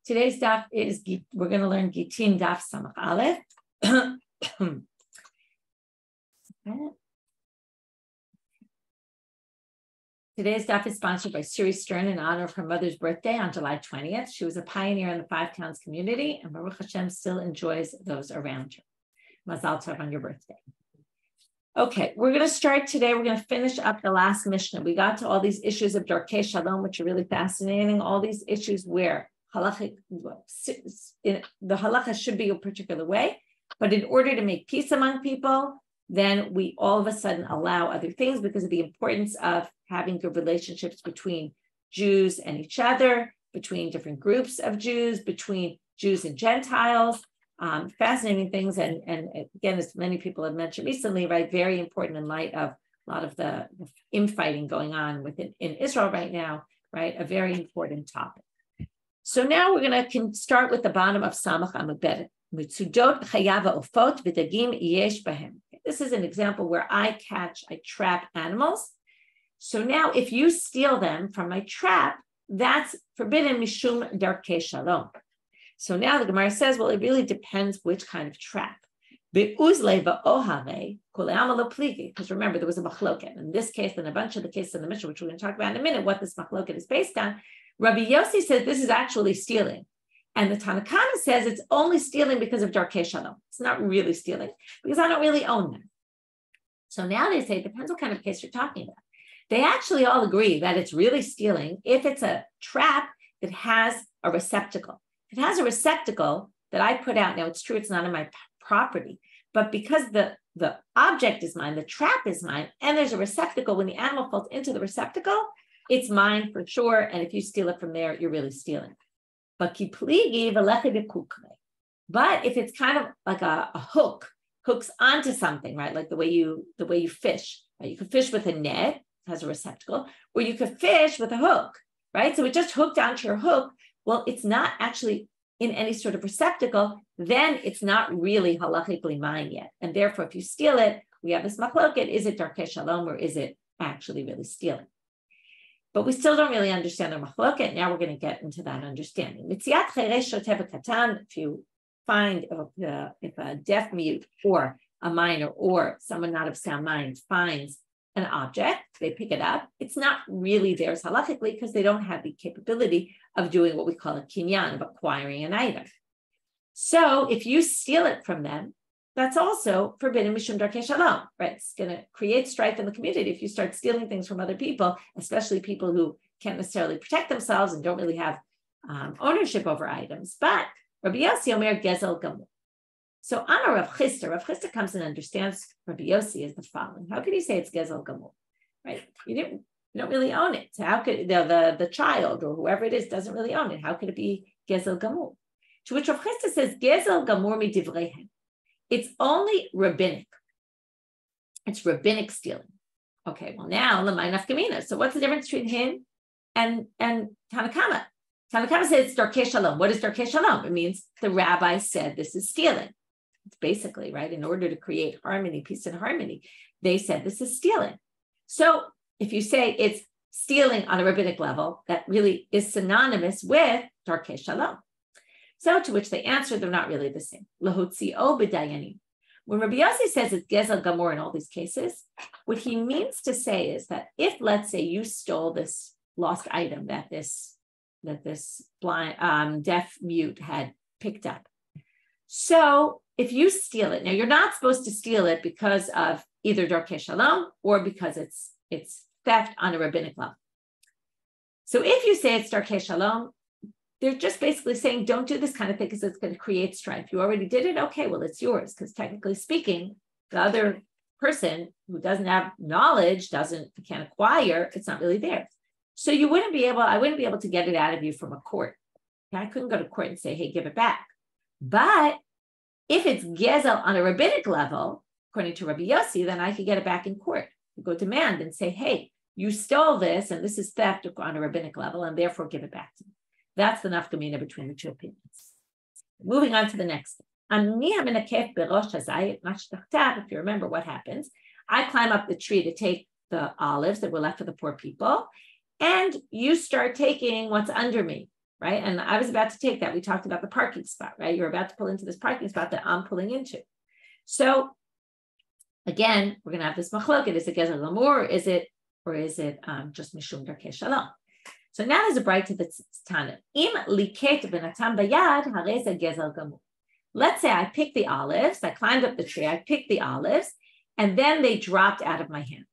Today's daf is, we're going to learn Gittin daf Samach Aleph. Today's daf is sponsored by Shiur Stern in honor of her mother's birthday on July 20th. She was a pioneer in the Five Towns community, and Baruch Hashem still enjoys those around her. Mazal tov on your birthday. Okay, we're going to start today. We're going to finish up the last Mishnah. We got to all these issues of Darkei Shalom, which are really fascinating. All these issues where the halacha should be a particular way, but in order to make peace among people, then we all of a sudden allow other things because of the importance of having good relationships between Jews and each other, between different groups of Jews, between Jews and Gentiles. Fascinating things, and again, as many people have mentioned recently, right, very important in light of a lot of the infighting going on in Israel right now, right, a very important topic. So now we're going to start with the bottom of Samach Amud Bet. This is an example where I trap animals. So now if you steal them from my trap, that's forbidden mishum darkei shalom. So now the Gemara says, well, it really depends which kind of trap. Because remember, there was a machloket. In this case, and a bunch of the cases in the Mishnah, which we're going to talk about in a minute, what this machloket is based on, Rabbi Yossi says this is actually stealing. And the Tanna Kama says it's only stealing because of Darkei Shalom. It's not really stealing because I don't really own them. So now they say it depends what kind of case you're talking about. They actually all agree that it's really stealing if it's a trap that has a receptacle. It has a receptacle that I put out. Now, it's true, it's not on my property, but because the object is mine, the trap is mine, and there's a receptacle, when the animal falls into the receptacle, it's mine for sure. And if you steal it from there, you're really stealing. But if it's kind of like a hook, hooks onto something, right? Like the way you fish, right? You could fish with a net, it has a receptacle, or you could fish with a hook, right? So it just hooked onto your hook. Well, it's not actually in any sort of receptacle, then it's not really halachically mine yet. And therefore, if you steal it, we have this machloket, is it Darkei Shalom or is it actually really stealing? But we still don't really understand the machloket. Now we're going to get into that understanding. If you find if a deaf mute or a minor or someone not of sound mind finds an object, they pick it up, it's not really theirs halachically because they don't have the capability of doing what we call a kinyan, of acquiring an item. So if you steal it from them, that's also forbidden mishum darkei shalom, right? It's going to create strife in the community if you start stealing things from other people, especially people who can't necessarily protect themselves and don't really have ownership over items. But Rabbi Yossi Omer gezel gamur. So Amar Rav Chisda comes and understands Rabbi Yossi as the following. How could he say it's gezel gamur, right? You don't really own it. So how could the child or whoever it is doesn't really own it? How could it be gezel gamur? To which Rav Chisda says gezel gamur midivreihem. It's only rabbinic. It's rabbinic stealing. Okay, well now l'may nafkamina. So what's the difference between him and Tanna Kama? Tanna Kama says it's Darkei Shalom. What is Darkei Shalom? It means the rabbi said this is stealing. It's basically, right, in order to create harmony, peace and harmony, they said this is stealing. So if you say it's stealing on a rabbinic level, that really is synonymous with Darkei Shalom. So to which they answer, they're not really the same. Lahotzio b'dayanim. When Rabbi Yossi says it's gezel gamur in all these cases, what he means to say is that if, let's say, you stole this lost item that this blind deaf mute had picked up. So if you steal it, now you're not supposed to steal it because of either Darkei Shalom or because it's theft on a rabbinic level. So if you say it's Darkei Shalom, they're just basically saying, don't do this kind of thing because it's going to create strife. You already did it. Okay, well, it's yours. Because technically speaking, the other person who doesn't have knowledge, can't acquire, it's not really theirs. So I wouldn't be able to get it out of you from a court. I couldn't go to court and say, hey, give it back. But if it's gezel on a rabbinic level, according to Rabbi Yossi, then I could get it back in court. You go demand and say, hey, you stole this, and this is theft on a rabbinic level, and therefore give it back to me. That's the nafkamina between the two opinions. Moving on to the next thing. If you remember what happens, I climb up the tree to take the olives that were left for the poor people, and you start taking what's under me, right? And I was about to take that. We talked about the parking spot, right? You're about to pull into this parking spot that I'm pulling into. So again, we're going to have this machloket. Is it gezer lamur, or is it just mishum darkei shalom? So now there's a bright to the Tana. Im liket b'natam bayad harei ze gezer gamur. Let's say I picked the olives, I climbed up the tree, I picked the olives, and then they dropped out of my hand.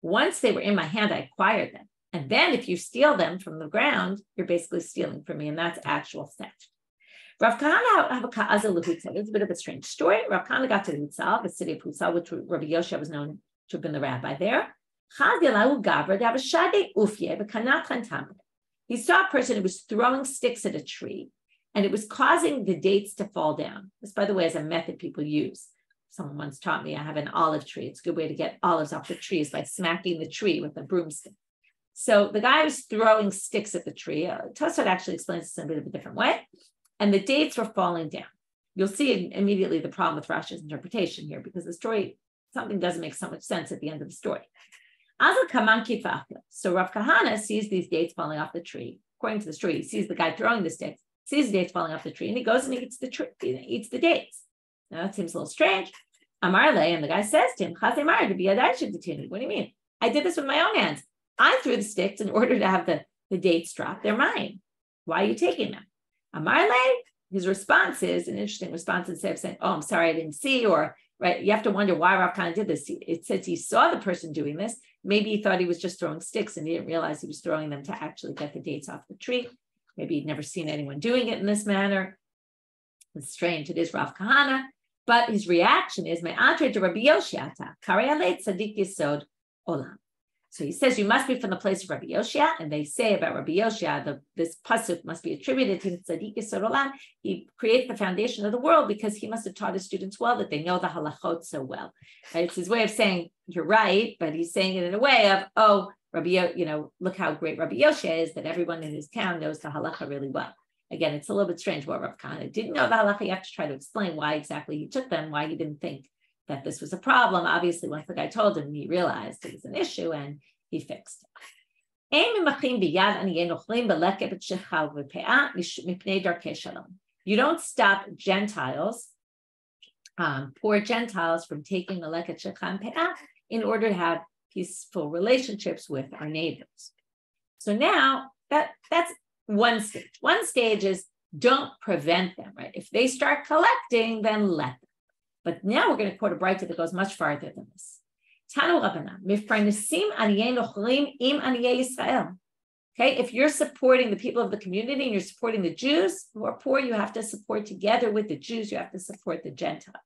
Once they were in my hand, I acquired them. And then if you steal them from the ground, you're basically stealing from me, and that's actual theft. Rav Kahana have a ka'aza l'hutzal. It's a bit of a strange story. Rav Kahana got to Hutzal, the city of Hutzal, which Rabbi Yosha was known to have been the rabbi there. He saw a person who was throwing sticks at a tree, and it was causing the dates to fall down. This, by the way, is a method people use. Someone once taught me, I have an olive tree. It's a good way to get olives off the trees by smacking the tree with a broomstick. So the guy was throwing sticks at the tree. Tosfot actually explains this in a bit of a different way. And the dates were falling down. You'll see immediately the problem with Rashi's interpretation here, because the story, something doesn't make so much sense at the end of the story. So Rav Kahana sees these dates falling off the tree. According to the story, he sees the guy throwing the sticks, sees the dates falling off the tree, and he goes and he eats the tree, he eats the dates. Now that seems a little strange. Amarle, and the guy says to him, what do you mean? I did this with my own hands. I threw the sticks in order to have the dates drop. They're mine. Why are you taking them? Amarle, his response is an interesting response instead of saying, oh, I'm sorry, I didn't see, or right, you have to wonder why Rav Kahana did this. It says he saw the person doing this. Maybe he thought he was just throwing sticks and he didn't realize he was throwing them to actually get the dates off the tree. Maybe he'd never seen anyone doing it in this manner. It's strange. It is Rav Kahana. But his reaction is, Me'atre to Rabbi Yoshiata, Karei Tzadik Yisod Olam. So he says, you must be from the place of Rabbi Yoshia, and they say about Rabbi Yoshia, this pasuk must be attributed to Tzadik Yisod Olam. He creates the foundation of the world because he must have taught his students well, that they know the halachot so well. Right? It's his way of saying, you're right, but he's saying it in a way of, oh, look how great Rabbi Yoshia is, that everyone in his town knows the halacha really well. Again, it's a little bit strange what Rav Kahana didn't know the halacha. You have to try to explain why exactly he took them, why he didn't think that this was a problem. Obviously, once the guy told him, he realized it was an issue and he fixed it. You don't stop Gentiles, poor Gentiles, from taking meleket shecha and pe'ah in order to have peaceful relationships with our neighbors. So now that's one stage. One stage is don't prevent them, right? If they start collecting, then let them. But now we're going to quote a brighter that goes much farther than this. Tanu Rabbanan, mifparnesim aniyei nochlim im aniyei Yisrael. Okay, if you're supporting the people of the community and you're supporting the Jews who are poor, you have to support together with the Jews. You have to support the Gentiles.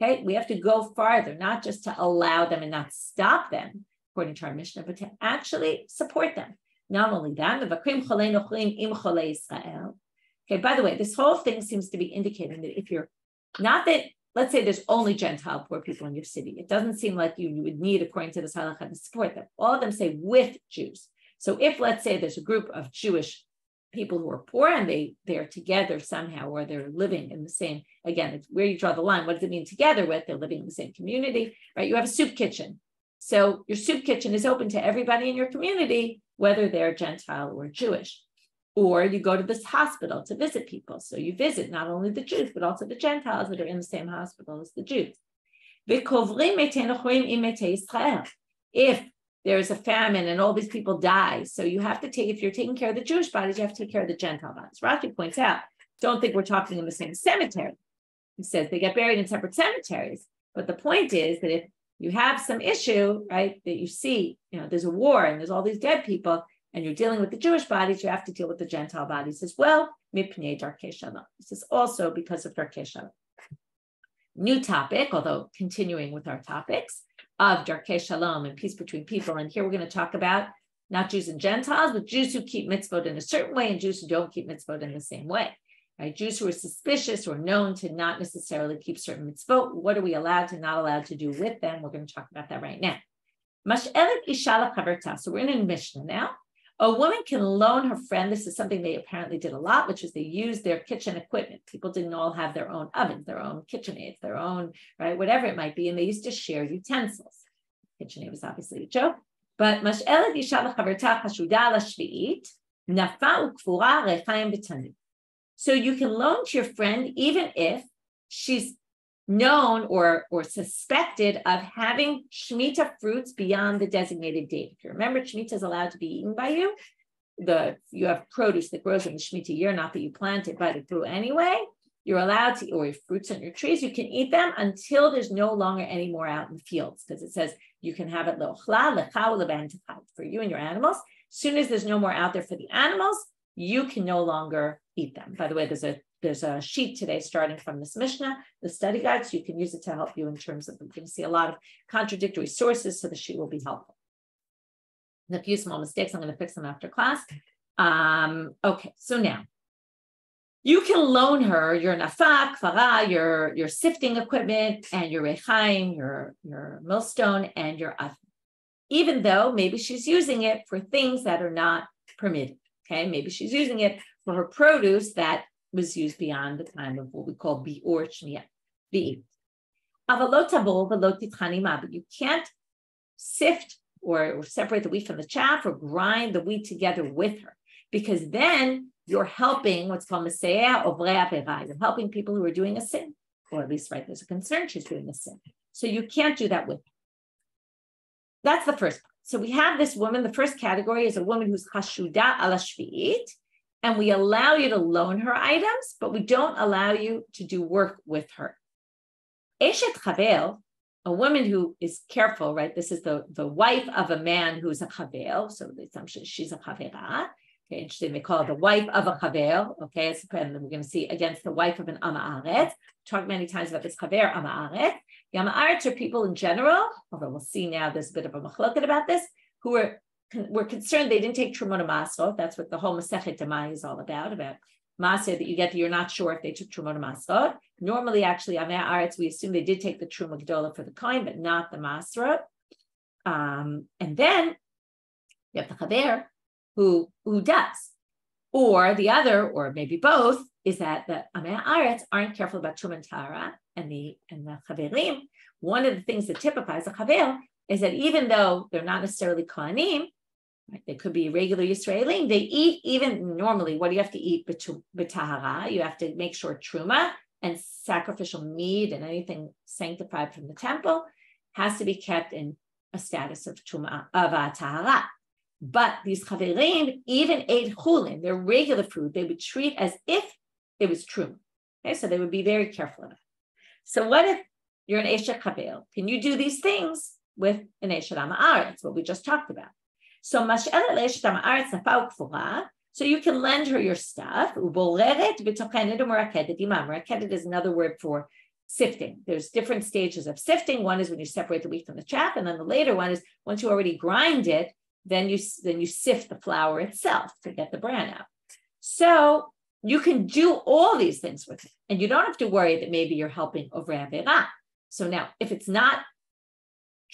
Okay, we have to go farther, not just to allow them and not stop them, according to our Mishnah, but to actually support them. Not only that, okay, by the way, this whole thing seems to be indicating that if you're not that, let's say there's only Gentile poor people in your city. It doesn't seem like you would need, according to this halakha, to support them. All of them say with Jews. So if, let's say, there's a group of Jewish people who are poor and they're together somehow, or they're living in the same, again, it's where you draw the line. What does it mean together with? They're living in the same community, right? You have a soup kitchen. So your soup kitchen is open to everybody in your community, whether they're Gentile or Jewish. Or you go to this hospital to visit people. So you visit not only the Jews, but also the Gentiles that are in the same hospital as the Jews. If there's a famine and all these people die, so you have to take, if you're taking care of the Jewish bodies, you have to take care of the Gentile bodies. Rashi points out, don't think we're talking in the same cemetery. He says they get buried in separate cemeteries. But the point is that if you have some issue, right, that you see, there's a war and there's all these dead people, and you're dealing with the Jewish bodies, you have to deal with the Gentile bodies as well. Mipnei darkei shalom. This is also because of darkei shalom. New topic, although continuing with our topics of darkei shalom and peace between people. And here we're going to talk about not Jews and Gentiles, but Jews who keep mitzvot in a certain way and Jews who don't keep mitzvot in the same way. Right? Jews who are suspicious or known to not necessarily keep certain mitzvot. What are we allowed to, not allowed to do with them? We're going to talk about that right now. Mash'elet isha lachaverta. So we're in a Mishnah now. A woman can loan her friend. This is something they apparently did a lot, which is they used their kitchen equipment. People didn't all have their own ovens, their own KitchenAids, their own, right, whatever it might be. And they used to share utensils. KitchenAid was obviously a joke. But mash'elet isha lachaverta hashuda la shvi'it. So you can loan to your friend even if she's known or suspected of having Shemitah fruits beyond the designated date. If you remember, Shemitah is allowed to be eaten by you. You have produce that grows in the Shemitah year, not that you planted, but it grew anyway. You're allowed to, or fruits on your trees, you can eat them until there's no longer any more out in the fields, because it says you can have it for you and your animals. As soon as there's no more out there for the animals, you can no longer eat them. By the way, there's a sheet today starting from this Mishnah, the study guide, so you can use it to help you in terms of, you can see a lot of contradictory sources, so the sheet will be helpful. And a few small mistakes, I'm going to fix them after class. Okay, so now, you can loan her your nafak, farah, your sifting equipment, and your rechaim, your millstone, and your oven, even though maybe she's using it for things that are not permitted. Okay, maybe she's using it for her produce that was used beyond the time of what we call bi'ur shniyah, bi'it. But you can't sift or separate the wheat from the chaff or grind the wheat together with her, because then you're helping what's called Maseiah Ovrei Avera. You're helping people who are doing a sin, or at least, right, there's a concern she's doing a sin. So you can't do that with her. That's the first part. So we have this woman, the first category is a woman who's Chashuda ala Shvi'it, and we allow you to loan her items, but we don't allow you to do work with her. Eshet Chavel, a woman who is careful, right? This is the wife of a man who's a Chavel, so the assumption is she's a Chavera. Okay, interesting. They call it the wife of a chaver. Okay, and we're going to see against the wife of an Ama'aret. Talked many times about this chaver Ama'aret. The Ama'arets are people in general, although we'll see now there's a bit of a machloket about this, who were concerned they didn't take Trumot Masrot. That's what the whole Masechet Demai is all about Maseh that you get that you're not sure if they took Trumot Masrot. Normally, actually, Ama'arets, we assume they did take the Trumot Gdola for the coin, but not the Masrot. And then you have the chaver, who does, or the other, or maybe both, is that the Amei Haaretz aren't careful about Truma and Tahara and the Chaverim. One of the things that typifies a Chaver is that even though they're not necessarily Kohanim, right, they could be regular Yisraelim, they eat even normally. What do you have to eat b'Tahara? You have to make sure Truma and sacrificial meat and anything sanctified from the temple has to be kept in a status of Truma, of Tahara. But these chaverim even ate chulin, their regular food, they would treat as if it was true. Okay, so they would be very careful of it. So what if you're an Eshet Chavel? Can you do these things with an Eshet Ama'aretz, what we just talked about? So Mash'el Eshet Ama'aretz nafau kfura, so you can lend her your stuff. Uboleret b'tochenet u'merakedet imam. Merakedet is another word for sifting. There's different stages of sifting. One is when you separate the wheat from the chaff, and then the later one is once you already grind it, then you sift the flour itself to get the bran out. So you can do all these things with it, and you don't have to worry that maybe you're helping Ovrei Avera. So now, if it's not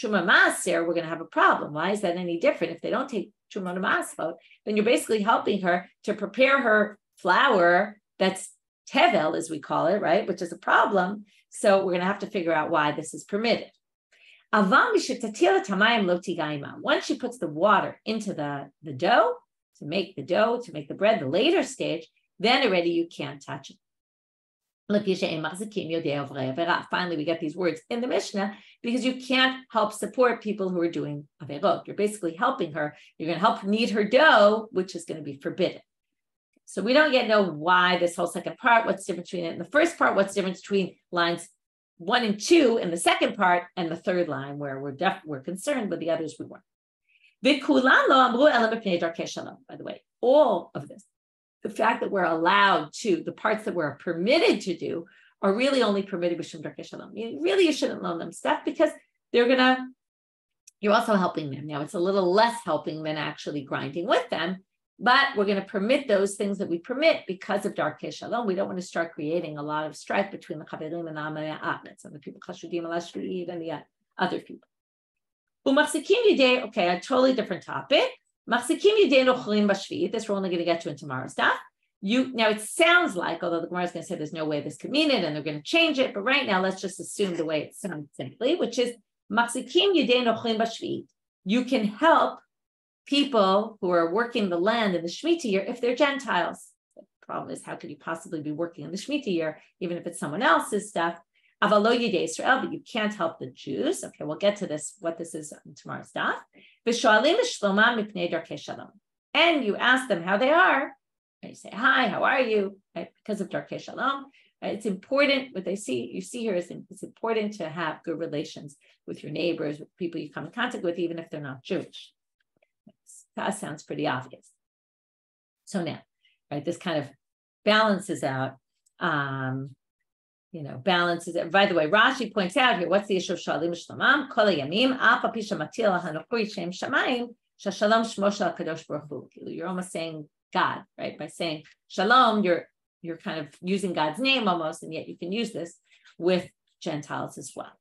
Truma Maaser, we're going to have a problem. Why is that any different? If they don't take Truma Maasot, then you're basically helping her to prepare her flour that's tevel, as we call it, right? Which is a problem. So we're going to have to figure out why this is permitted. Once she puts the water into the dough, to make the bread, the later stage, then already you can't touch it. Finally, we get these words in the Mishnah because you can't help support people who are doing averot. You're basically helping her. You're going to help knead her dough, which is going to be forbidden. So we don't yet know why this whole second part, what's different between it and the first part, what's different between lines 1 and 2 in the second part, and the third line where we're concerned, but the others we weren't. By the way, all of this, the fact that we're allowed to, the parts that we're permitted to do, are really only permitted with Shum Darkei Shalom. You shouldn't loan them stuff because you're also helping them. Now it's a little less helping than actually grinding with them, but we're going to permit those things that we permit because of Darkei Shalom. We don't want to start creating a lot of strife between the Chaverim and the Amei Haaretz and the people Chashudim ala Shvi'it and the other people. Okay, a totally different topic. This we're only going to get to in tomorrow's daf. Now it sounds like, although the Gemara is going to say there's no way this could mean it and they're going to change it, but right now let's just assume the way it sounds simply, which is you can help people who are working the land in the Shemitah year if they're Gentiles. The problem is, how could you possibly be working in the Shemitah year, even if it's someone else's stuff? Avalo Yidei Israel, but you can't help the Jews. Okay, we'll get to this, what this is in tomorrow's daf. V'shoalim shlomam mipnei darkei shalom. And you ask them how they are. And you say, hi, how are you? Right? Because of darkei shalom. Right? It's important, what you see here is it's important to have good relations with your neighbors, with people you come in contact with, even if they're not Jewish. That sounds pretty obvious. So now, right, this kind of balances out, balances it. By the way, Rashi points out here, what's the issue of Shalim Shlamam? Kol Yamim, Apa Pisha Matila Hanokri Shem Shamayim, Shashalom Shmo Shal Kadosh Baruch Hu. You're almost saying God, right? By saying Shalom, you're kind of using God's name almost, and yet you can use this with Gentiles as well.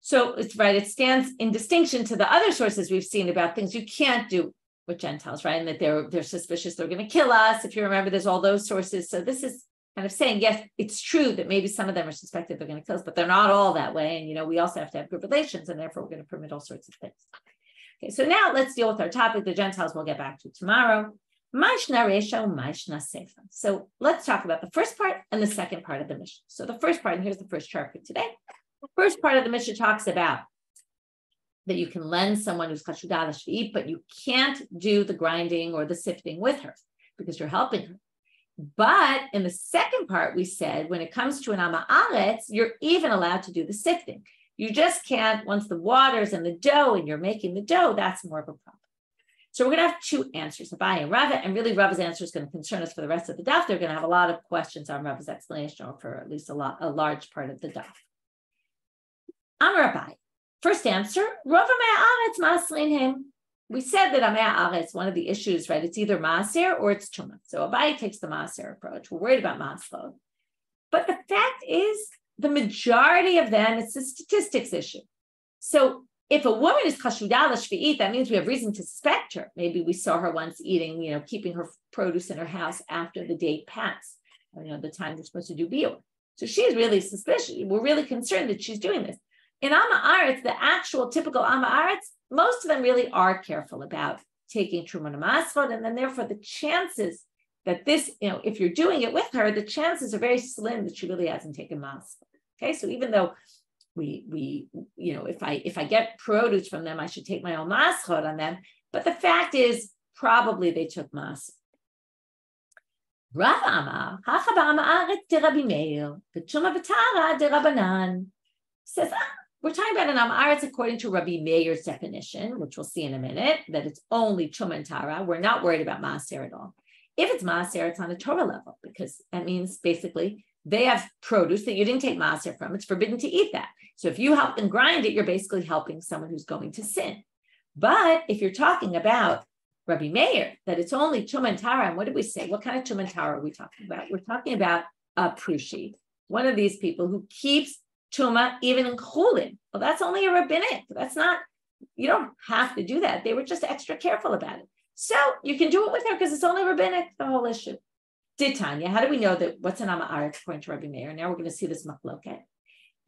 So it's right, it stands in distinction to the other sources we've seen about things you can't do with Gentiles, right? And that they're suspicious, they're going to kill us. If you remember, there's all those sources. So this is kind of saying, yes, it's true that maybe some of them are suspected they're going to kill us, but they're not all that way. And, we also have to have good relations, and therefore we're going to permit all sorts of things. Okay, so now let's deal with our topic, the Gentiles we'll get back to tomorrow. So let's talk about the first part and the second part of the Mishnah. So the first part, and here's the first chart for today. The first part of the Mishnah talks about that you can lend someone who's kashudah l'shvi'it, but you can't do the grinding or the sifting with her because you're helping her. But in the second part, we said when it comes to an ama aretz, you're even allowed to do the sifting. You just can't, once the water's in the dough and you're making the dough, that's more of a problem. So we're going to have two answers, Abai and Rava, and really Rava's answer is going to concern us for the rest of the daf. They're going to have a lot of questions on Rava's explanation, or for at least a large part of the daf. Amar Abai. First answer, Rava me'aretz maslin him. We said that Amei Haaretz, one of the issues, right? It's either Maaser or it's Tumah. So Abai takes the Maaser approach. We're worried about Maslod. But the fact is, the majority of them, it's a statistics issue. So if a woman is Chashudah l'shvi'it, that means we have reason to suspect her. Maybe we saw her once eating, keeping her produce in her house after the date passed, the time they're supposed to do biur. So she's really suspicious. We're really concerned that she's doing this. In Ama Aretz, the actual typical Ama Aretz, most of them really are careful about taking Truma and Masrod, and then therefore the chances that this, if you're doing it with her, the chances are very slim that she really hasn't taken Masrod. Okay, so even though we if I get produce from them, I should take my own Masrod on them, but the fact is probably they took Masrod. Rav Amar, Hachaba Ama Aretz de Rabbi Meir, B'Truma V'Tara de Rabbanan, says, we're talking about an Am Aretz according to Rabbi Meir's definition, which we'll see in a minute, that it's only Truma and Tara. We're not worried about Maaser at all. If it's Maaser, it's on a Torah level, because that means basically they have produce that you didn't take Maaser from. It's forbidden to eat that. So if you help them grind it, you're basically helping someone who's going to sin. But if you're talking about Rabbi Meir, that it's only Truma and Tara, and what did we say? What kind of Truma and Tara are we talking about? We're talking about a Prushi, one of these people who keeps Tuma, even in Chulin. Well, that's only a rabbinic. That's not, you don't have to do that. They were just extra careful about it. So you can do it with her because it's only rabbinic, the whole issue. Ditanya, how do we know that what's an Ama Aretz according to Rabbi Meir? Now we're going to see this machloket.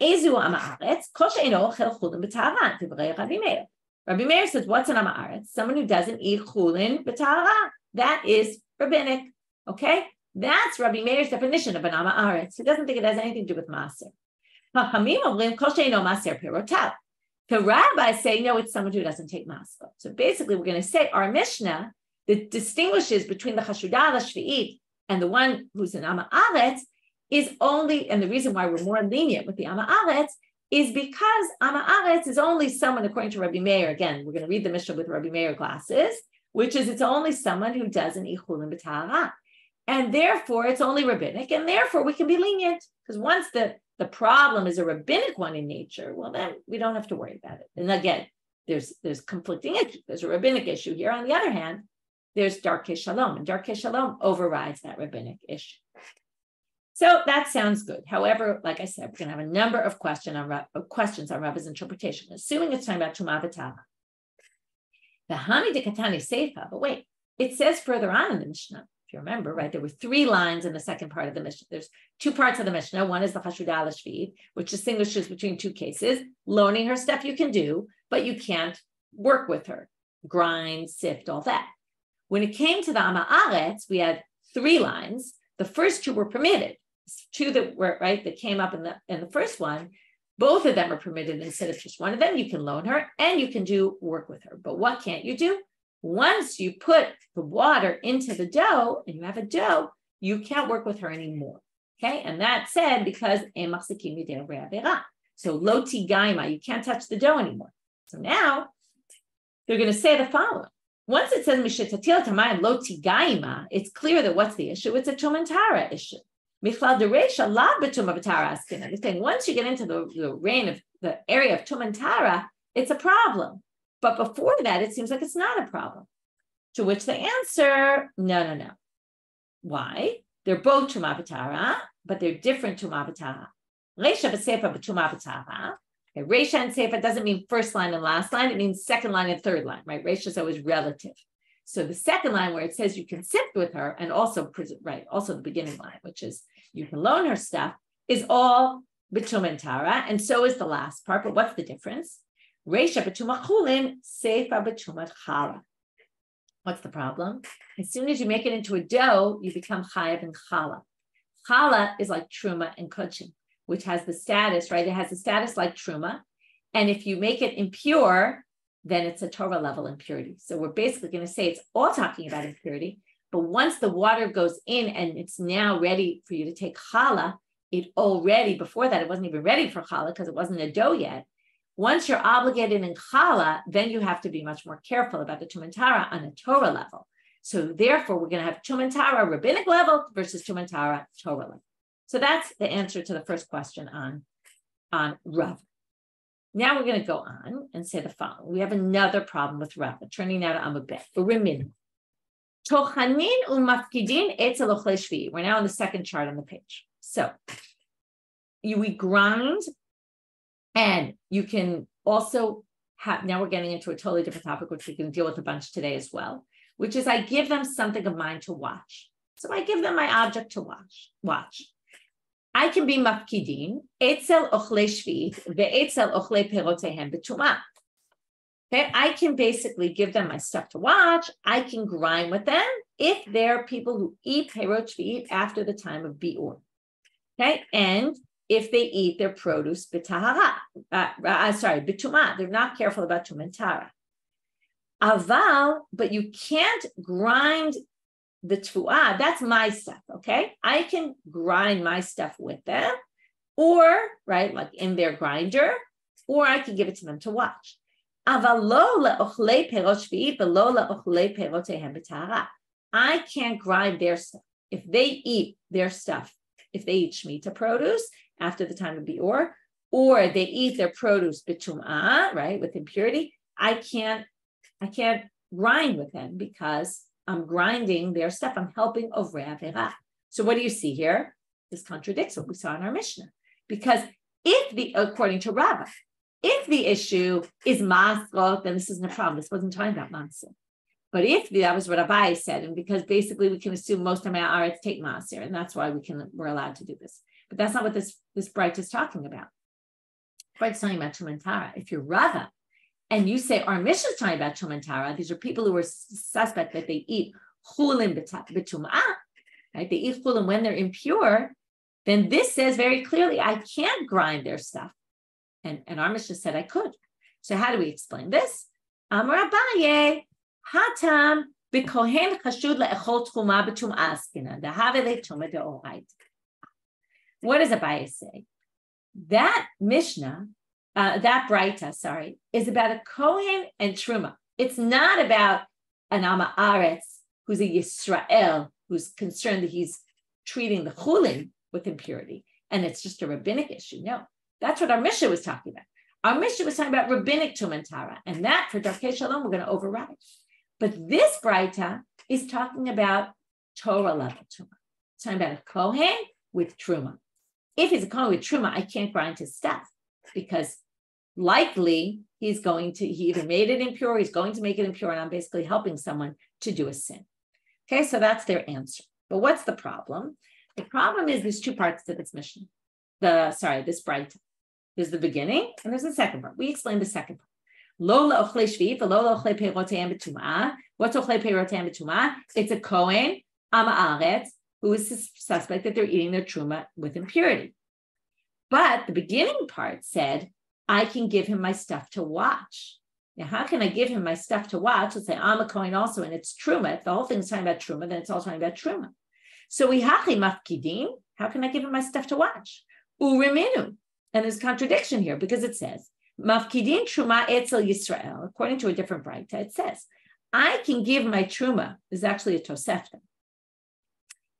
Ezu Ama Aretz, kol she'eino ochel chulin b'tahara, divrei Rabbi Meir. Rabbi Meir says, what's an Ama Aretz? Someone who doesn't eat chulin b'tahara. That is rabbinic. Okay? That's Rabbi Meir's definition of an Ama Aretz. He doesn't think it has anything to do with Maaser. The rabbis say, no, it's someone who doesn't take Masrod. So basically, we're going to say our Mishnah that distinguishes between the Chashudah l'shvi'it and the one who's an Ama Aretz is only, and the reason why we're more lenient with the Ama Aretz is because Ama Aretz is only someone, according to Rabbi Meir, again, we're going to read the Mishnah with Rabbi Meir glasses, which is it's only someone who doesn't eat chulin b'tahara. And therefore, it's only rabbinic, and therefore we can be lenient, because once the problem is a rabbinic one in nature, well, then we don't have to worry about it. And again, there's conflicting issues. There's a rabbinic issue here. On the other hand, there's darkei shalom, and darkei shalom overrides that rabbinic issue. So that sounds good. However, like I said, we're going to have a number of questions on Rabbi's interpretation, assuming it's talking about Tumah v'Tara. The Hani de Katani Seifa, but wait, it says further on in the Mishnah, if you remember, right, there were 3 lines in the second part of the Mishnah. There's 2 parts of the Mishnah. One is the Chashudah l'shvi'it, which distinguishes between 2 cases. Loaning her stuff you can do, but you can't work with her. grind, sift, all that. When it came to the Ama'aretz, we had 3 lines. The first 2 were permitted. 2 that were right that came up in the first one, both of them are permitted instead of just one of them. You can loan her and you can do work with her. But what can't you do? Once you put the water into the dough and you have a dough, you can't work with her anymore. Okay, and that said because so lo tigaima, you can't touch the dough anymore. So now they're going to say the following. Once it says mishetatil tamayim lo tigaima, it's clear that what's the issue? It's a tumantara issue. Michlal dereisha la betuma b'tara askina. They're saying once you get into the reign of the area of tumantara, it's a problem. But before that, it seems like it's not a problem. To which they answer, no. Why? They're both tuma b'tara, but they're different tuma b'tara. Reisha v'seifa b'tuma b'tara. Reisha and seifa doesn't mean first line and last line. It means second line and third line, right? Reisha is always relative. So the second line where it says you can sift with her, and also the beginning line, which is you can loan her stuff, is all b'tumantara, and so is the last part. But what's the difference? Reisha b'tuma chulin, seifa b'tumat chala. What's the problem? As soon as you make it into a dough, you become chayav and chala. Chala is like truma and kochim, which has the status, right? It has the status like truma. And if you make it impure, then it's a Torah level impurity. So we're basically going to say it's all talking about impurity. But once the water goes in and it's now ready for you to take challah, it already, before that, it wasn't even ready for challah because it wasn't a dough yet. Once you're obligated in challah, then you have to be much more careful about the tumantara on a Torah level. So therefore, we're going to have tumantara rabbinic level versus tumantara Torah level. So that's the answer to the first question on Rav. Now we're going to go on and say the following. We have another problem with Rav. Turning now to Amud Bet. Urimin. Tochanin umafkidin etzel ochle shvi. We're now on the second chart on the page. So we grind, and you can also have, now we're getting into a totally different topic, which we can deal with a bunch today as well, which is I give them something of mine to watch. So I give them my object to watch. I can be mafkidin, etzel ochle shvi'it, ve'etzel ochle perotehem b'tumah. Okay, I can basically give them my stuff to watch. I can grind with them if they're people who eat perot shvi'it after the time of bi'ur. Okay, and if they eat their produce b'tahara, b'tumah, they're not careful about tumantara. Aval, but you can't grind the tfu'ah, that's my stuff, okay? I can grind my stuff with them, or, right, like in their grinder, or I can give it to them to watch. I can't grind their stuff. If they eat their stuff, if they eat Shemitah produce after the time of Bi'ur, or they eat their produce b'tum'ah, right, with impurity, I can't grind with them because I'm grinding their stuff. I'm helping Ovrei Avera. So what do you see here? This contradicts what we saw in our Mishnah. Because according to Rabbah, if the issue is masrot, then this isn't a problem. This wasn't talking about maser. But that was what Abai said, and because basically we can assume most of our arets take maser, and that's why we're allowed to do this. But that's not what this bright is talking about. Bright's talking about tumantara. If you're Rabbah, and you say, our Mishnah is talking about tumantara, these are people who are suspect that they eat chulin b'tum'ah, right? They eat chulin when they're impure, then this says very clearly, I can't grind their stuff. And our Mishnah said I could. So how do we explain this? Amar Abaye, hatam b'kohen chashud le'echol tchuma b'tum'ah askina, dehave le'tumah de'oraita. What does Abaye say? That Mishnah, that Braita, is about a Kohen and Truma. It's not about an Ama Aretz who's a Yisrael, who's concerned that he's treating the Chulin with impurity. And it's just a rabbinic issue. No, that's what our Mishnah was talking about. Our Mishnah was talking about rabbinic Tumantara. And that, for Darkei Shalom, we're going to override. But this Braita is talking about Torah level Truma. It's talking about a Kohen with Truma. If he's a Kohen with Truma, I can't grind his stuff because likely he either made it impure, he's going to make it impure, and I'm basically helping someone to do a sin. Okay, so that's their answer. But what's the problem? The problem is there's two parts to this Mishnah. This Braita. There's the beginning and there's the second part. We explained the second part. Lola ochle shvi'it, lola ochle peiroteim b'tumah. What's ochle peiroteim b'tumah? It's a Kohen, Ama'aretz, who is suspect that they're eating their truma with impurity. But the beginning part said, I can give him my stuff to watch. Now, how can I give him my stuff to watch? Let's say I'm a Kohen also, and it's truma. If the whole thing is talking about truma, then it's all talking about truma. So we hachi mafkidin. How can I give him my stuff to watch? Uriminu. And there's contradiction here because it says, mafkidin truma etzel Yisrael. According to a different braita, it says, I can give my truma. There's actually a Tosefta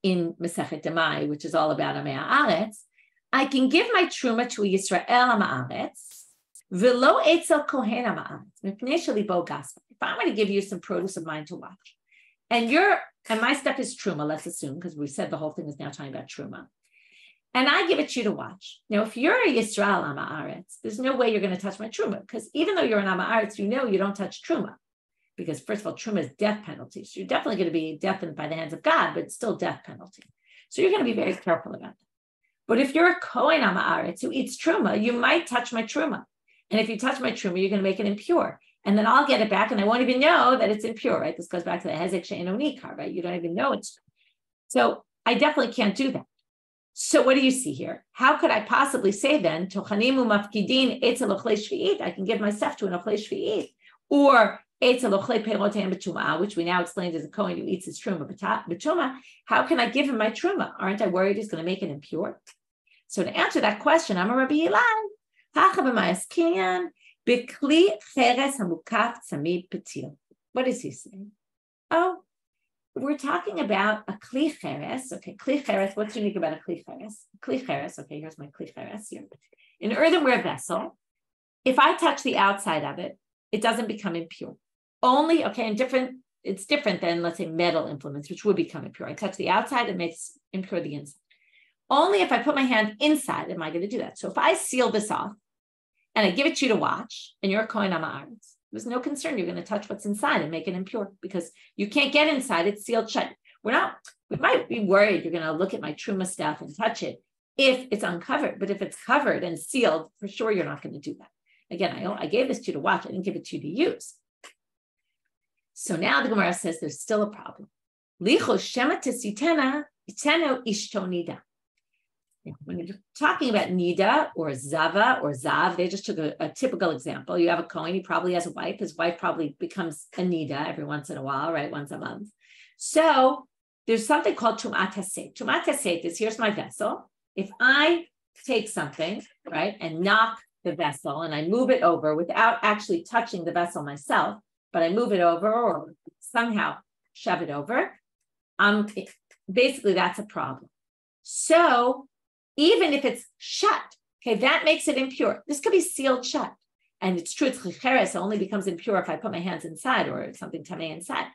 in Masechet Demai, which is all about Amei Haaretz. I can give my truma to Yisrael Ha'aretz, v'lo etzel Kohen Ha'aretz, mipnei shelibo gaspa. If I'm going to give you some produce of mine to watch, and my stuff is truma, let's assume, because we said the whole thing is now talking about truma, and I give it to you to watch. Now, if you're a Yisrael Ha'aretz, there's no way you're going to touch my truma, because even though you're an Ha'aretz, you know you don't touch truma. Because first of all, truma is death penalty. So you're definitely going to be deafened by the hands of God, but it's still death penalty. So you're going to be very careful about that. But if you're a Kohen Ha'aretz who eats truma, you might touch my truma. And if you touch my truma, you're going to make it impure. And then I'll get it back and I won't even know that it's impure, right? This goes back to the Hezek She'eino Nikar, right? You don't even know it's. So I definitely can't do that. So what do you see here? How could I possibly say then, Tochanimu mafkidin etzel ochlei shvi'it, I can give my stuff to an ochlei shvi'it, or which we now explained as a Kohen who eats his truma b'tumah, how can I give him my truma? Aren't I worried he's going to make it impure? So to answer that question, I'm a Rabbi Eli. What is he saying? Oh, we're talking about a kli cheres. Okay, kli cheres, what's unique about a kli cheres? Kli cheres, okay, here's my kli cheres here. An earthenware vessel, if I touch the outside of it, it doesn't become impure. Only, okay, it's different than, let's say, metal implements, which would become impure. I touch the outside, it makes impure the inside. Only if I put my hand inside am I going to do that. So if I seal this off and I give it to you to watch, and you're a Kohen Ha'aretz, there's no concern you're going to touch what's inside and make it impure because you can't get inside, it's sealed shut. We might be worried you're going to look at my truma stuff and touch it if it's uncovered, but if it's covered and sealed, for sure you're not going to do that. Again, I gave this to you to watch, I didn't give it to you to use. So now the Gemara says there's still a problem. When you're talking about nida or zava or zav, they just took a typical example. You have a Kohen, he probably has a wife. His wife probably becomes a nida every once in a while, right? Once a month. So there's something called tumat haseit. Tumat haseit is, here's my vessel. If I take something, right, and knock the vessel and I move it over without actually touching the vessel myself, but I move it over or somehow shove it over, basically that's a problem. So even if it's shut, okay, that makes it impure. This could be sealed shut. And it's true, it's chicheres, it only becomes impure if I put my hands inside or something tamei inside.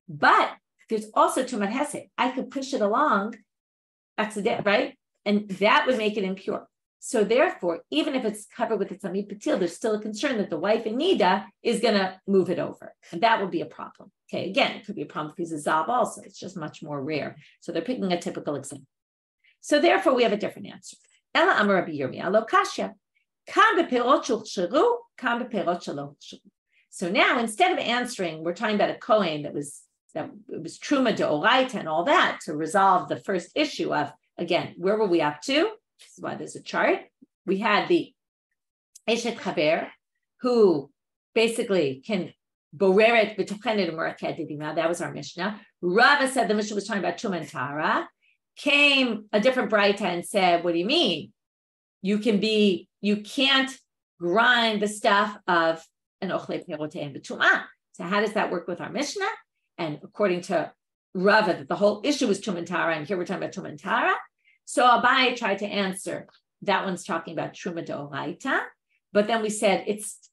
But there's also tumat hesed. I could push it along, accident, right? And that would make it impure. So therefore, even if it's covered with the tzamid patil, there's still a concern that the wife in nida is going to move it over. And that would be a problem. Okay, again, it could be a problem because of zav also. It's just much more rare. So they're picking a typical example. So therefore, we have a different answer. Ela amar Rabbi Yirmiyah alo kasha. Kam beperot shulchsheru, kam beperot shelo shulchsheru. So now, instead of answering, we're talking about a Kohen that it was truma deoraita and all that to resolve the first issue of, again, where were we up to? This is why there's a chart. We had the Eshet Chaber, who basically can boreret b'tochenet u'meraked didima. That was our Mishnah. Rava said the Mishnah was talking about Truma and Tara. Came a different braita and said, what do you mean? You can't grind the stuff of an ochle perotei and b'tumah. So how does that work with our Mishnah? And according to Rava, that the whole issue was Truma and Tara, and here we're talking about Truma and Tara. So Abai tried to answer, that one's talking about Truma deoraita, but then we said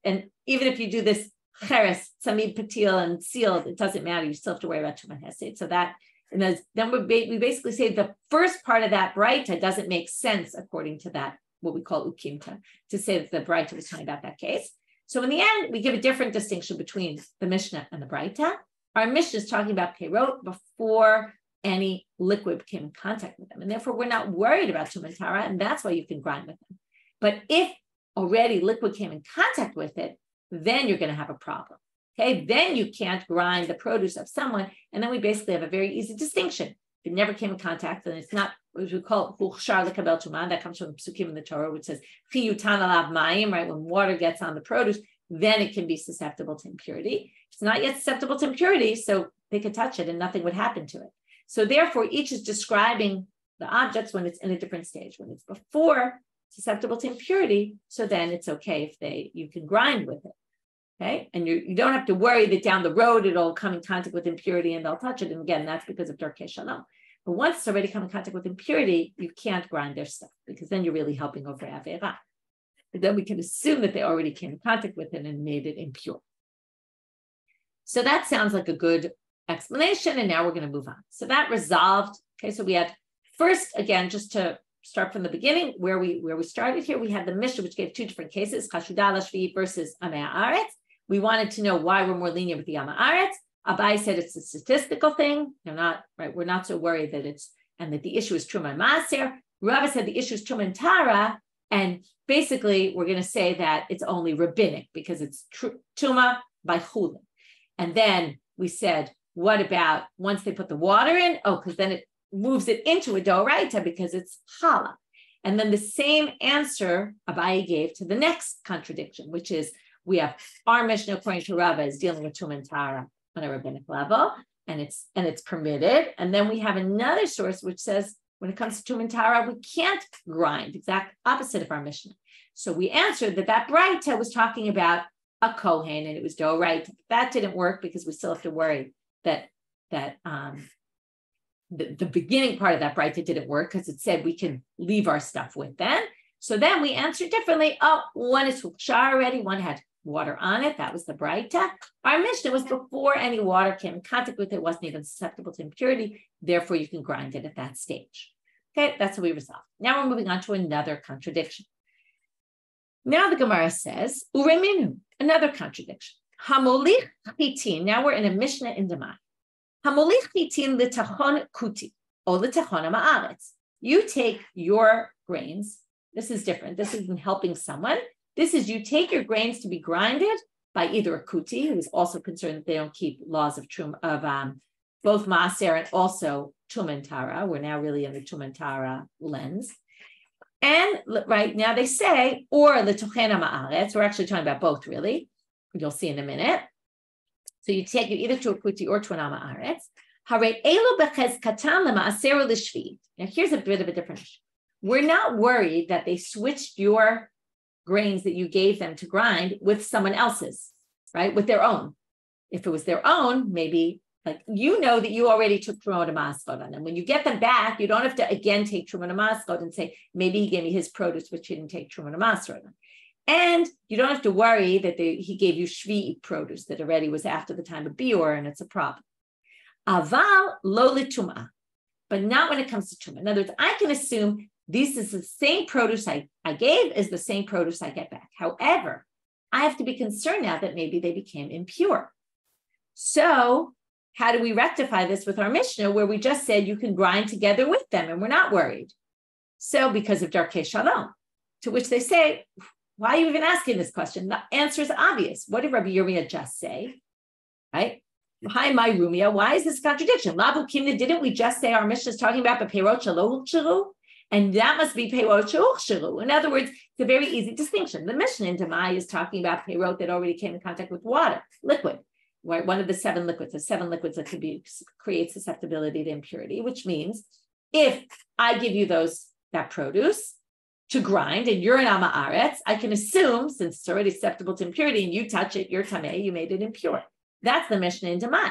and even if you do this cheres, tzamid patil, and sealed, it doesn't matter, you still have to worry about Truma hesed. So that, and then we basically say the first part of that braita doesn't make sense according to that, what we call ukimta, to say that the braita was talking about that case. So in the end, we give a different distinction between the Mishnah and the braita. Our Mishnah is talking about perot before any liquid came in contact with them. And therefore, we're not worried about Truma and Tara, and that's why you can grind with them. But if already liquid came in contact with it, then you're going to have a problem. Okay, then you can't grind the produce of someone. And then we basically have a very easy distinction. If it never came in contact, then it's not what we call huchshar lekabel tuma. That comes from Psukim in the Torah, which says chiyutan alav mayim, right? When water gets on the produce, then it can be susceptible to impurity. It's not yet susceptible to impurity, so they could touch it and nothing would happen to it. So therefore, each is describing the objects when it's in a different stage. When it's before susceptible to impurity, so then it's okay if you can grind with it. Okay, and you don't have to worry that down the road it'll come in contact with impurity and they'll touch it. And again, that's because of Darkei Shalom. But once it's already come in contact with impurity, you can't grind their stuff because then you're really helping over Aveirah. But then we can assume that they already came in contact with it and made it impure. So that sounds like a good explanation. And now we're going to move on. So that resolved. Okay, so we had first, again, just to start from the beginning, where we started here, we had the Mishnah, which gave two different cases, Chashudah Lashvi versus Amei Haaretz. We wanted to know why we're more lenient with the Amei Haaretz. Abai said it's a statistical thing. They're not, right? We're not so worried that and that the issue is Truma and Maaser. Rava said the issue is Truma and Tara. And basically, we're going to say that it's only rabbinic because it's Truma by Chulin. And then we said, what about once they put the water in? Oh, because then it moves it into a Doraita because it's Chala. And then the same answer Abai gave to the next contradiction, which is we have our Mishnah according to Rava is dealing with Tum and Tara on a rabbinic level, and it's permitted. And then we have another source which says when it comes to Tum and Tara, we can't grind, exact opposite of our Mishnah. So we answered that Braita was talking about a Kohen and it was Doraita. That didn't work because we still have to worry that the beginning part of that Braita didn't work because it said we can leave our stuff with them. So then we answered differently. Oh, one is Huchshar already, one had water on it. That was the Braita. Our Mishnah was before any water came in contact with it, wasn't even susceptible to impurity. Therefore, you can grind it at that stage. Okay, that's what we resolved. Now we're moving on to another contradiction. Now the Gemara says, Ureminu, another contradiction. Hamolich chitin. Now we're in a Mishnah in Demai. Hamolich chitin l'tachon kuti or l'tachon ha'aretz. You take your grains. This is different. This isn't helping someone. This is you take your grains to be grinded by either a kuti, who is also concerned that they don't keep laws of both maaser and also tum and tara. We're now really in the tum and tara lens. And right now they say, or the tochen ha'aretz. We're actually talking about both, really. You'll see in a minute. So you take it either to a kuti or to an ha'aretz. Hare elu bechezkatan lemaaser l'shvi. Now here's a bit of a different issue. We're not worried that they switched your grains that you gave them to grind with someone else's, right? With their own. If it was their own, maybe like you know that you already took Truma Maskot on them. When you get them back, you don't have to again take Truma Maskot and say, maybe he gave me his produce, which he didn't take Truma Maskot on. And you don't have to worry that he gave you Shvi produce that already was after the time of Bior, and it's a problem. Aval lo lituma, but not when it comes to Truma. In other words, I can assume this is the same produce I gave is the same produce I get back. However, I have to be concerned now that maybe they became impure. So how do we rectify this with our Mishnah where we just said you can grind together with them and we're not worried? So because of Darkei Shalom, to which they say, why are you even asking this question? The answer is obvious. What did Rabbi Yirmiyah just say? Right? Hi, my Rumia. Why is this contradiction? Lavu Kimna, didn't we just say our Mishnah is talking about the Peirot Shelo Huksheru? And that must be Peirot Shehuksheru. In other words, it's a very easy distinction. The Mishnah in Demai is talking about Peirot that already came in contact with water, liquid, right? One of the 7 liquids, the 7 liquids that could create susceptibility to impurity, which means if I give you that produce to grind and you're an Amei Haaretz, I can assume, since it's already susceptible to impurity and you touch it, you're Tameh, you made it impure. That's the Mishnah in Demai.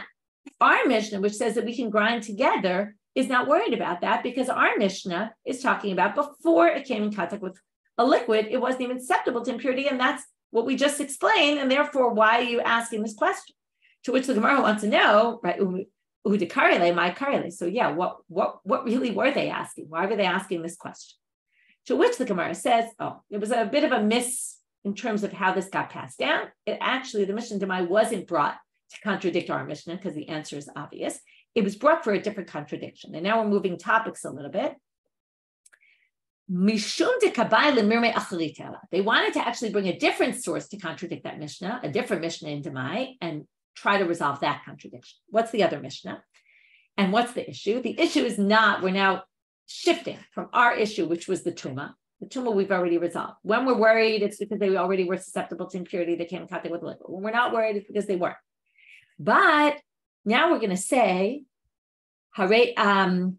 Our Mishnah, which says that we can grind together, is not worried about that because our Mishnah is talking about before it came in contact with a liquid, it wasn't even susceptible to impurity, and that's what we just explained, and therefore, why are you asking this question? To which the Gemara wants to know, right? So yeah, what really were they asking? Why were they asking this question? To which the Gemara says, oh, it was a bit of a miss in terms of how this got passed down. It actually, the Mishnah Demai wasn't brought to contradict our Mishnah because the answer is obvious. It was brought for a different contradiction. And now we're moving topics a little bit. Mishum de kabai lemirme acharitela. They wanted to actually bring a different source to contradict that Mishnah, a different Mishnah in Demai, and try to resolve that contradiction. What's the other Mishnah? And what's the issue? The issue is not, we're now shifting from our issue, which was the Tumah. The Tumah we've already resolved. When we're worried, it's because they already were susceptible to impurity. They came in contact with the liquid. When we're not worried, it's because they weren't. But now we're going to say, we're now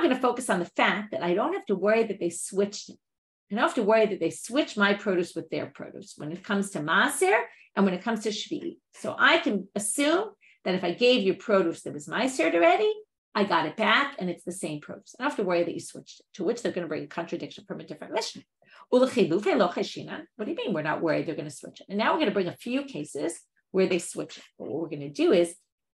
going to focus on the fact that I don't have to worry that they switched. I don't have to worry that they switch my produce with their produce when it comes to Maaser and when it comes to Shvi. So I can assume that if I gave you produce that was Maaser already, I got it back and it's the same produce. I don't have to worry that you switched it, to which they're going to bring a contradiction from a different Mishnah. What do you mean we're not worried they're going to switch it? And now we're going to bring a few cases where they switch it. But what we're going to do is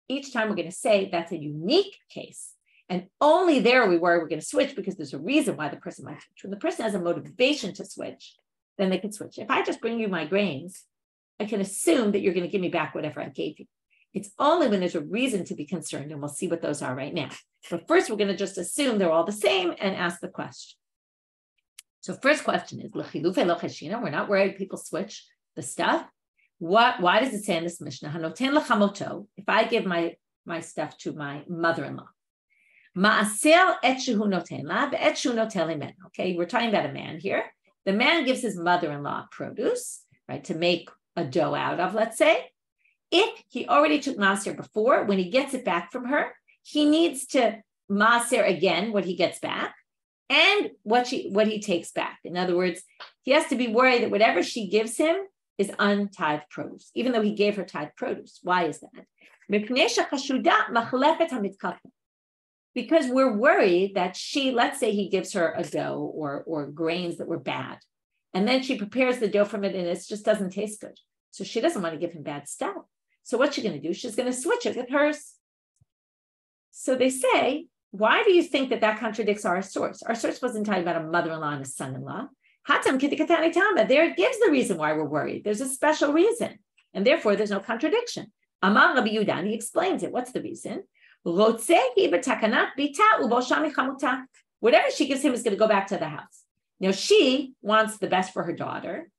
each time we're going to say that's a unique case. And only there we worry we're going to switch because there's a reason why the person might switch. When the person has a motivation to switch, then they can switch. If I just bring you my grains, I can assume that you're going to give me back whatever I gave you. It's only when there's a reason to be concerned, and we'll see what those are right now. But first, we're going to just assume they're all the same and ask the question. So first question is, we're not worried people switch the stuff. Why does it say in this Mishnah, if I give my stuff to my mother-in-law, okay, we're talking about a man here. The man gives his mother-in-law produce, right, to make a dough out of, let's say. If he already took maaser before, when he gets it back from her, he needs to maaser again what he gets back and what he takes back. In other words, he has to be worried that whatever she gives him is untithed produce, even though he gave her tithed produce. Why is that? Because we're worried that let's say he gives her a dough or grains that were bad, and then she prepares the dough from it and it just doesn't taste good. So she doesn't want to give him bad stuff. So what's she going to do? She's going to switch it with hers. So they say, why do you think that contradicts our source? Our source wasn't talking about a mother-in-law and a son-in-law. Hatam kitikatani tama. There it gives the reason why we're worried. There's a special reason. And therefore, there's no contradiction. Amar Rabbi Yudan, he explains it. What's the reason? Whatever she gives him is going to go back to the house. Now, she wants the best for her daughter.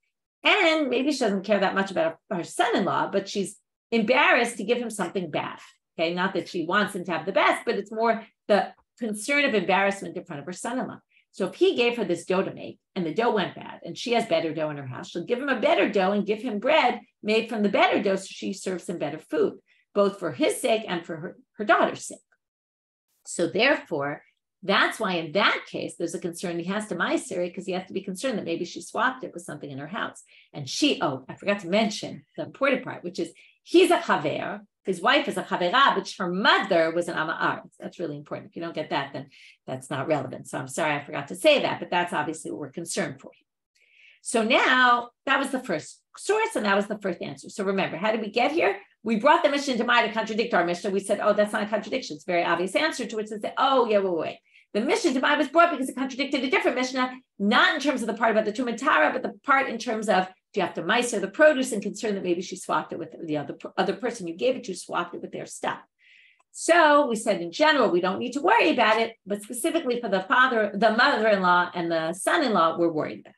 And maybe she doesn't care that much about her son-in-law, but she's embarrassed to give him something bad. Okay, not that she wants him to have the best, but it's more the concern of embarrassment in front of her son-in-law. So if he gave her this dough to make and the dough went bad and she has better dough in her house, she'll give him a better dough and give him bread made from the better dough so she serves him better food, both for his sake and for her daughter's sake. So therefore, that's why in that case, there's a concern he has to maaser because he has to be concerned that maybe she swapped it with something in her house. And I forgot to mention the important part, which is he's a chaver, his wife is a chavera, but her mother was an ama'ar. That's really important. If you don't get that, then that's not relevant. So I'm sorry, I forgot to say that, but that's obviously what we're concerned for. So now that was the first source and that was the first answer. So remember, how did we get here? We brought the Mishnah to contradict our Mishnah. We said, oh, that's not a contradiction. It's a very obvious answer to which they say, oh, yeah, wait. The Mishnah to was brought because it contradicted a different Mishnah, not in terms of the part about the Tumah Tara, but the part in terms of do you have to maaser the produce and concern that maybe she swapped it with the other person you gave it to, swapped it with their stuff. So we said in general, we don't need to worry about it, but specifically for the mother-in-law and the son-in-law, we're worried about it.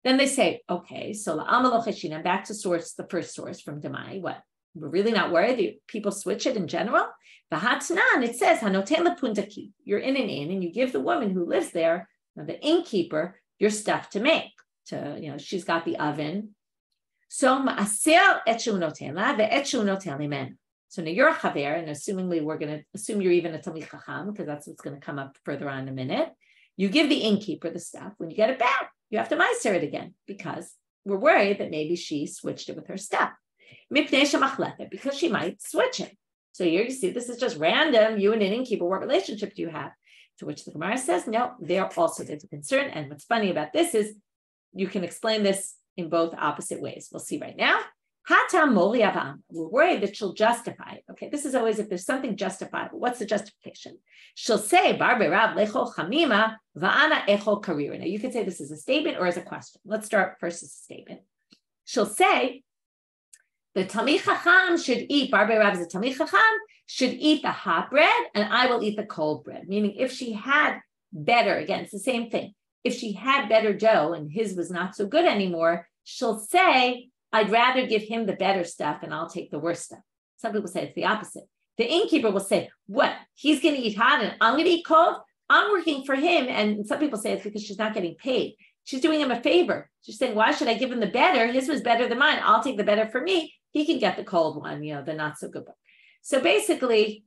Then they say, okay, so back to the first source from Demai, what? We're really not worried. People switch it in general. The Hatnan, it says, you're in an inn and you give the woman who lives there, the innkeeper, your stuff to make. She's got the oven. So now you're a chaver, and assumingly we're going to assume you're even a Talmid Chacham, because that's what's going to come up further on in a minute. You give the innkeeper the stuff. When you get it back, you have to maaser it again, because we're worried that maybe she switched it with her stuff. Because she might switch it. So here you see, this is just random. You and an innkeeper, what relationship do you have? To which the Gemara says, no, there's a concern. And what's funny about this is you can explain this in both opposite ways. We'll see right now. We're worried that she'll justify it. Okay, this is always if there's something justifiable. What's the justification? She'll say, Now you could say this is a statement or as a question. Let's start first as a statement. She'll say, the Talmid Chacham should eat, Barbe Rab is a Talmid Chacham, should eat the hot bread and I will eat the cold bread. Meaning if she had better, again, it's the same thing. If she had better dough and his was not so good anymore, she'll say, I'd rather give him the better stuff and I'll take the worse stuff. Some people say it's the opposite. The innkeeper will say, what? He's going to eat hot and I'm going to eat cold? I'm working for him. And some people say it's because she's not getting paid. She's doing him a favor. She's saying, why should I give him the better? His was better than mine. I'll take the better for me. He can get the cold one, the not so good one. So basically,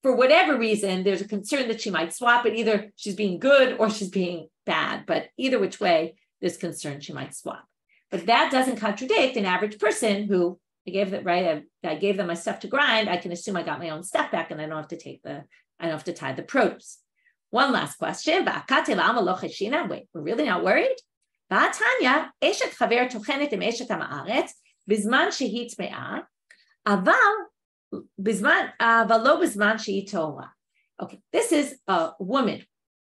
for whatever reason, there's a concern that she might swap it. Either she's being good or she's being bad. But either which way, there's concern she might swap. But that doesn't contradict an average person who I gave them my stuff to grind. I can assume I got my own stuff back and I don't have to tie the produce. One last question. Wait, we're really not worried? Okay, this is a woman.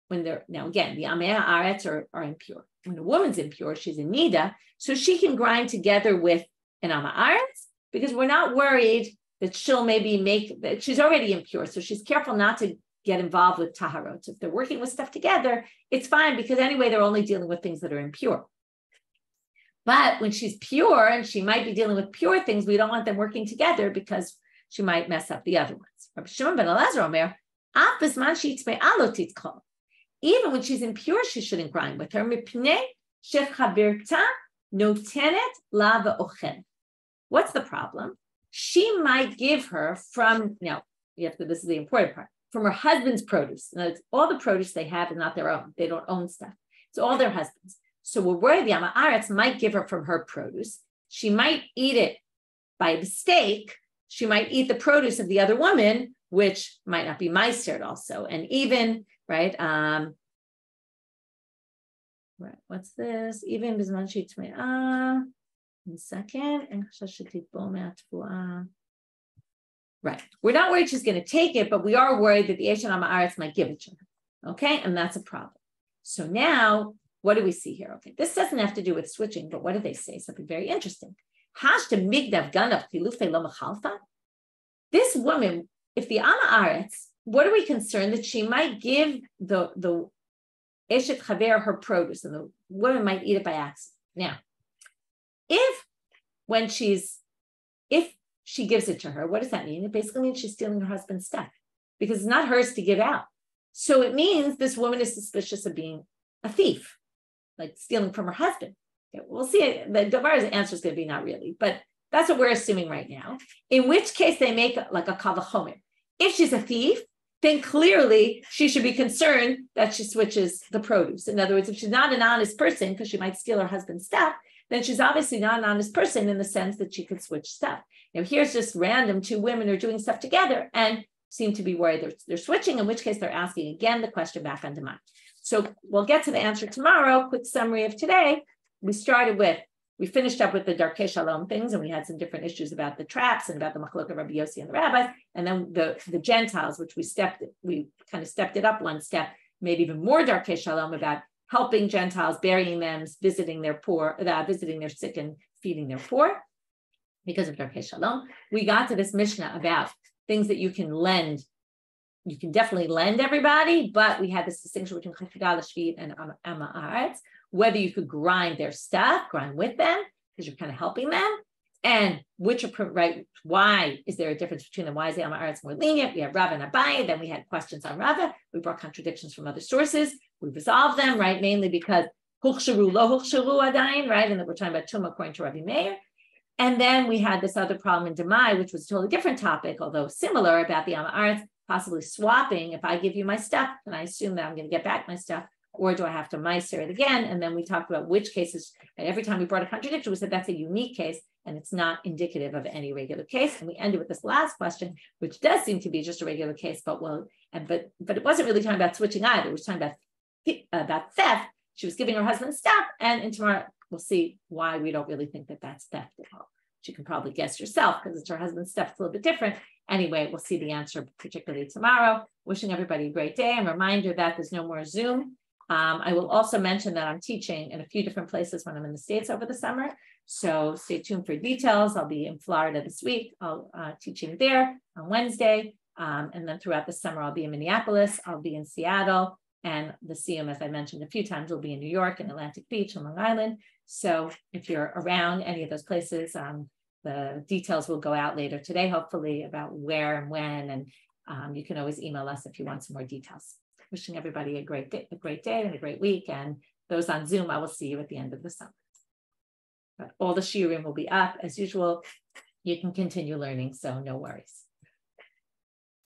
When now again, the Amei Haaretz are impure. When a woman's impure, she's in Nida, so she can grind together with an Amei Haaretz because we're not worried that she'll maybe make that she's already impure. So she's careful not to get involved with taharot. If they're working with stuff together, it's fine because anyway, they're only dealing with things that are impure. But when she's pure and she might be dealing with pure things, we don't want them working together because she might mess up the other ones. Rabbi Shimon ben Elazar Omer, even when she's impure, she shouldn't grind with her. What's the problem? She might give her from, this is the important part, from her husband's produce. Now, it's all the produce they have is not their own. They don't own stuff. It's all their husband's. So we're worried the Amei Haaretz might give her from her produce. She might eat it by mistake. She might eat the produce of the other woman, which might not be meistered also. And even, right, what's this? Even bizman sheitme'ah. 1 second. Right. We're not worried she's going to take it, but we are worried that the Eish Amei Haaretz might give it to her. Okay. And that's a problem. So now, what do we see here? Okay. This doesn't have to do with switching, but what do they say? Something very interesting. This woman, if the Amei Haaretz, what are we concerned that she might give the Eshet Chaver her produce and the woman might eat it by accident? Now, if she gives it to her, what does that mean? It basically means she's stealing her husband's stuff because it's not hers to give out. So it means this woman is suspicious of being a thief, like stealing from her husband. Okay, we'll see. The Gemara's answer is going to be not really, but that's what we're assuming right now. In which case they make like a kal v'chomer. If she's a thief, then clearly she should be concerned that she switches the produce. In other words, if she's not an honest person because she might steal her husband's stuff, then she's obviously not an honest person in the sense that she could switch stuff. Now, here's just random two women are doing stuff together and seem to be worried they're switching, in which case they're asking again the question back on demand. So we'll get to the answer tomorrow. Quick summary of today. We finished up with the Darkei Shalom things, and we had some different issues about the traps and about the Machlok of Rabbi Yossi and the rabbis, and then the Gentiles, which we kind of stepped it up one step, made even more Darkei Shalom about helping Gentiles, burying them, visiting their poor, visiting their sick and feeding their poor because of Darkei Shalom. We got to this Mishnah about things that you can lend. You can definitely lend everybody, but we had this distinction between Chafidah L'Shvit and Amei Haaretz, whether you could grind their stuff, grind with them, because you're kind of helping them, and why is there a difference between them? Why is the Amei Haaretz more lenient? We have Rava and Abaye, then we had questions on Rava. We brought contradictions from other sources. We resolved them, right? Mainly because Huchsharu, lo Huchsharu adayin, right? And that we're talking about Tumah according to Rabbi Meir. And then we had this other problem in Demai, which was a totally different topic, although similar, about the Amei Haaretz possibly swapping. If I give you my stuff, then I assume that I'm going to get back my stuff, or do I have to meister it again? And then we talked about which cases, and every time we brought a contradiction, we said that's a unique case, and it's not indicative of any regular case. And we ended with this last question, which does seem to be just a regular case, but it wasn't really talking about switching either. It was talking about theft. She was giving her husband stuff, and tomorrow we'll see why we don't really think that that's theft at all. You can probably guess yourself because it's her husband's stuff. It's a little bit different. Anyway, we'll see the answer particularly tomorrow. Wishing everybody a great day, and reminder that there's no more Zoom I will also mention that I'm teaching in a few different places when I'm in the States over the summer. So stay tuned for details. I'll be in Florida this week. I'll teaching there on Wednesday. And then throughout the summer, I'll be in Minneapolis. I'll be in Seattle. And the Siyum, as I mentioned a few times, will be in New York and Atlantic Beach and Long Island. So if you're around any of those places, the details will go out later today, hopefully, about where and when. And you can always email us if you want some more details. Wishing everybody a great day and a great week. And those on Zoom, I will see you at the end of the summer. But all the shiurim will be up as usual. You can continue learning, so no worries.